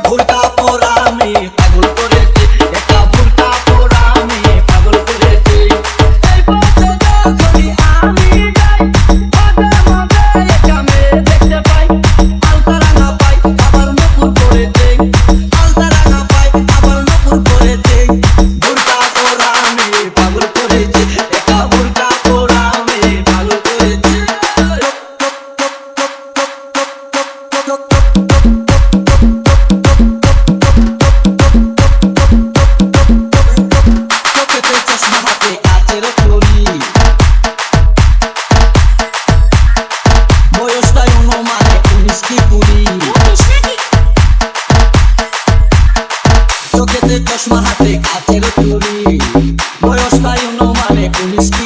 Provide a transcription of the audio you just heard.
বুরকা পরা মেয়ে পাগল করেছে, একটা বুরকা পরা মেয়ে পাগল করেছে। এই পথে যখনই আমি যাই মাঝে মাঝে একটা মেয়ে দেখতে পাই, আলতারাঙা পাই আবার নপুর করেছে, আলতারাঙা পাই আবার নপুর করেছে। বুরকা পরা মেয়ে পাগল করেছে, একটা বুরকা পরা মেয়ে পাগল করেছে। চোখেতে চশমা হাতে কাচের চুড়ি, বয়স তাই অনুমানে 19 কি